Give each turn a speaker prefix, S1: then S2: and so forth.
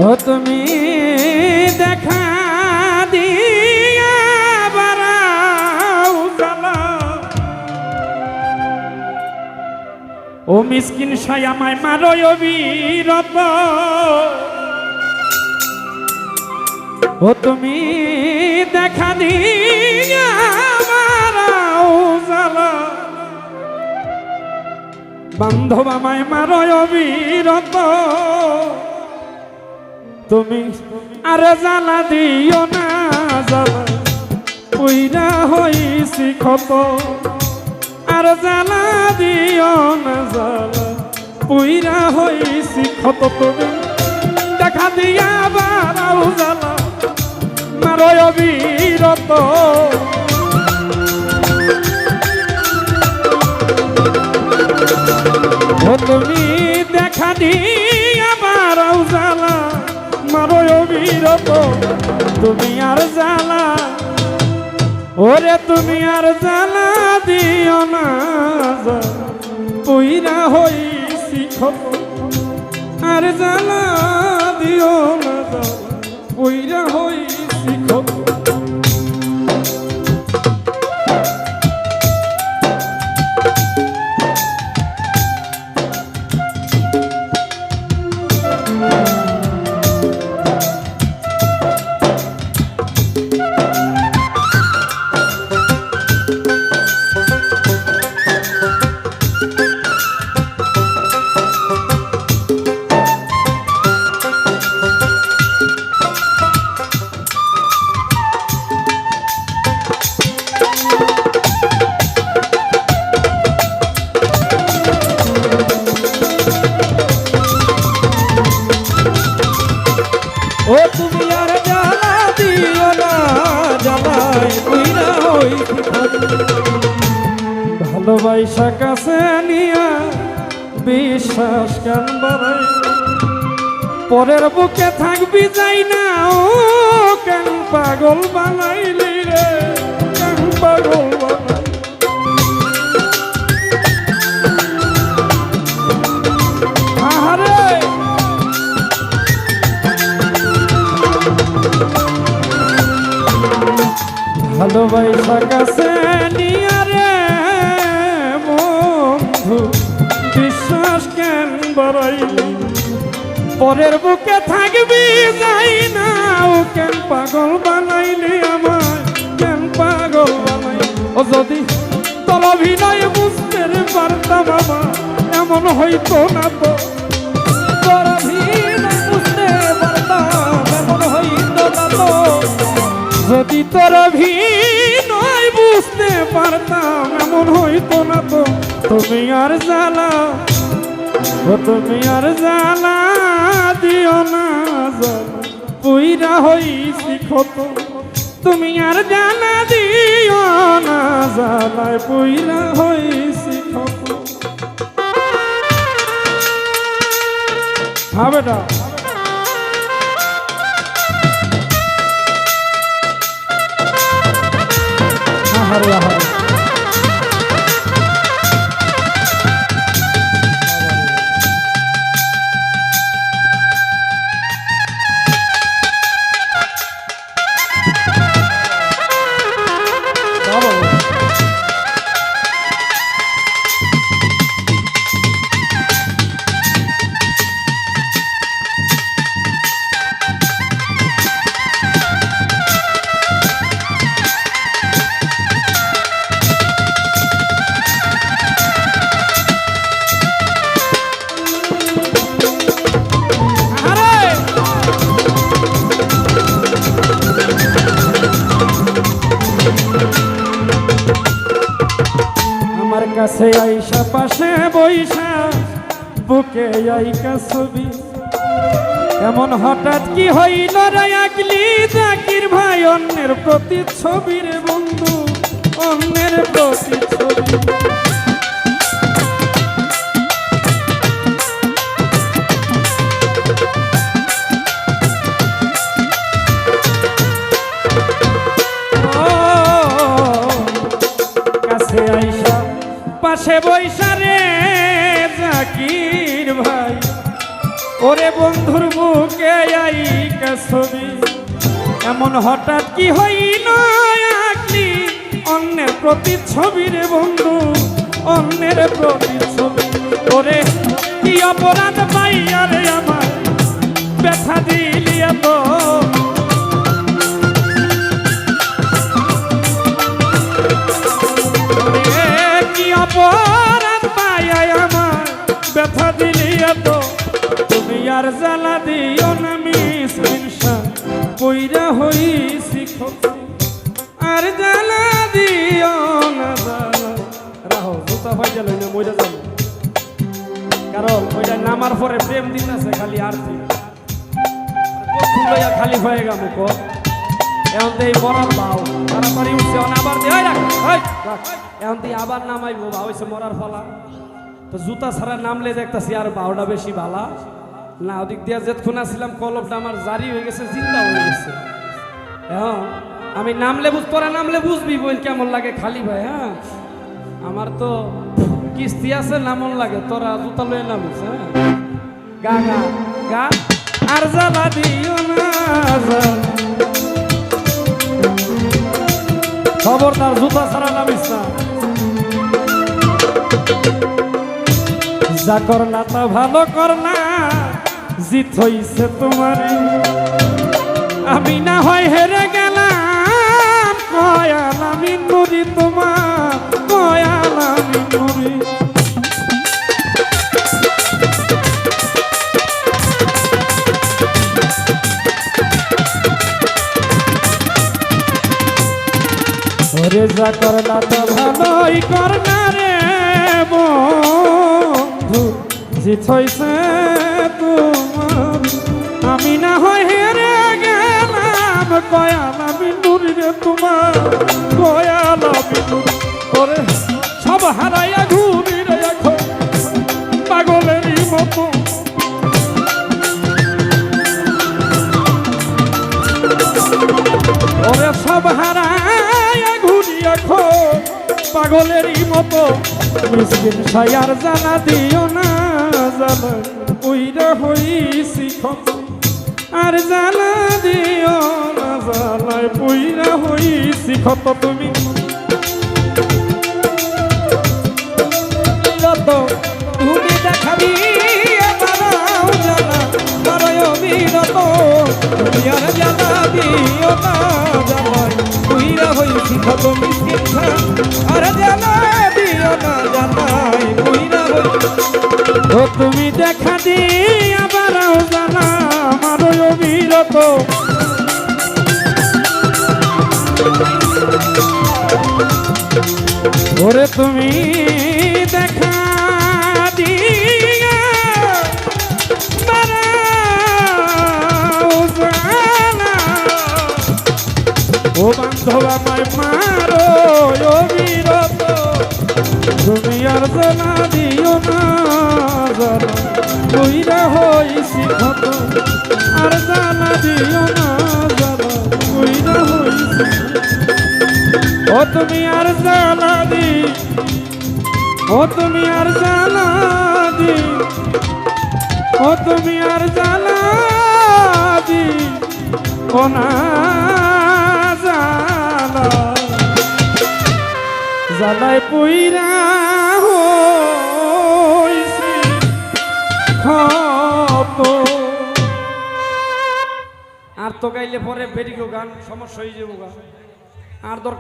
S1: ও তুমি দেখা দিয়া বাড়াও জ্বালা, ও মিসকিন সাই আমায় মারো অবিরত। ও তুমি দেখা দিয়া বাড়াও জ্বালা, বান্ধব আমায় মারো অবিরত। তুমি আর জ্বালা দিও না জ্বালা, পুইরা হইছি ক্ষত। আর জ্বালা দিও না জ্বালা, পুইরা হইছি ক্ষত। তুমি দেখা দিয়া বাড়াও জ্বালা, মারো অবিরত। তুমি দেখা দিয়া বাড়াও জ্বালা, মারো অবিরত। তুমি আর জ্বালা, ওরে তুমি আর জ্বালা দিও না জ্বালা, পুইরা হইছি ক্ষত। আর জ্বালা দিও না জ্বালা, পুইরা হইছি ক্ষত। ও তুমি আর জ্বালা দিও না জ্বালায় পুইরা হইছি ক্ষত। ভালোবাসা কাছে নিয়া বিশ্বাস কেন বাড়াই, পরের বুকে থাকবি যাই না। ও কেন পাগল বানাইলি রে, কেন পাগল বানাই। ভালোবাসা কাছে নিয়া রে বন্ধু বিশ্বাস কেন বাড়াইলি, পরের বুকে থাকবি যাই না। ও কেন পাগল বানাইলি আমায়, কেন পাগল বানাইলি। ও যদি তোর অভিনয় বুঝতে পারতাম বাবা, এমন হইতো না তো। তোর অভিনয় বুঝতে পারতাম, এমন হইতো না তো। যদি তোর অভিনয় বুঝতে পারতাম, এমন হইতো না তো। তুমি আর জ্বালা, ও তুমি আর জ্বালা দিও না জ্বালা, পুইরা হইছি ক্ষত। তুমি আর জ্বালা দিও না জ্বালায়, পুইরা হইছি ক্ষত। হ্যাঁ বেটা, আহারে আহারে। কাছে আইসা পাশে বইসা বুকে আইকা ছবি, এমন হঠাৎ কি হইল রে আগলি জাকির ভাই। অন্যের প্রতি ছবি রে বন্ধু, অন্যের প্রতি ছবি। কাছে আইসা পাশে বইসা রে জাকির ভাই, ওরে বন্ধুর বুকে আইকা ছবি এমন হঠাৎ কি হইল আঁকলি অন্যের প্রতিচ্ছবি রে বন্ধু অন্যের প্রতিচ্ছবি ওরে কি অপরাধ পাইয়া রে আমার ব্যথা দিলি এত কি অপরাধ পাইয়া আমার ব্যথা দিলি এত তুমি আর জ্বালা দিও না মিসকিনশা পইরা হইছি ক্ষতি আর জ্বালা দিও না জ্বালা রাহো জুতা ফাইজা লইনা মইরা যাবো কারণ ওইটা নামার পরে প্রেম দিতেছে খালি আরতি লইয়া খালি হয়ে গেল কো এখন তো এই মরার বাউ তাড়াতাড়ি উঠছে আবার দে রাখ এখন তুই আবার নামাইবো বা হইছে মরার ফলা তো জুতা ছাড়া নামলে দেখতেছি আর বাউটা বেশি ভালা না ওদিক দিয়ে যেতক্ষণ আসছিলাম কলপটা আমার জারি হয়ে গেছে জিন্দা হয়ে গেছে এখন আমি নামলে তোরা নামলে বুঝবি বোন কেমন লাগে খালি ভাই হ্যাঁ আমার তো কিস্তি আছে নামন লাগে তোরা জুতা লয়ে নামিস হ্যাঁ গা গা গা আর জ্বালা দিও না খবরদার জুতা ছাড়া নামিস না যা করলা তা ভালো করলা জিত হইছে তোমার আমি না হয় হেরে গেলাম কয়াল আমি নুরি তোমার কয়াল আমি নুরি ওরে যা করলা তা ভালোই করলা রে বন্ধু জিত হইছে তোমার আমি না হয় হেরে গেলাম কয়াল আমি নুরি রে তোমার কয়াল আমি নুরি ওরে সব হারাইয়া ঘুরি রে এখন পাগলেরই মতো ওরে সব হারাইয়া ঘুরি এখন পাগলেরই মতো মিসকিন সায়ার জানা দিও না জানা উইরা হইছি ক্ষত আর জানা দিও না জানায় পুইরা হইছি ক্ষত তুমি তুমি দেখাবি বারাও জানা বারায় বিরত তুমি আর জানা দিও না জানায় পুইরা হইছি ক্ষত মিসকিন আর জানা দিও না জানায় পুইরা হইছি ও তুমি দেখা দিয়া বারাও জানা আমারও অবিরত ওরে তুমি দেখা দিয়া বারাও জানা ও বান্ধব আমায় মারো অবিরত তুমি আর জানা দিও না জানা কইরা হইছি ক্ষত আর জানা দিও না জানা কইরা হইছি ও তুমি আর জানা দি ও তুমি আর জানা দি ও তুমি আর জানা দি ও না জানা জানাই পুইরা হইছি ক্ষত আর তো গাইলে পরে বেরিগো গান সমস্যা হয়ে যাবো আর দরকার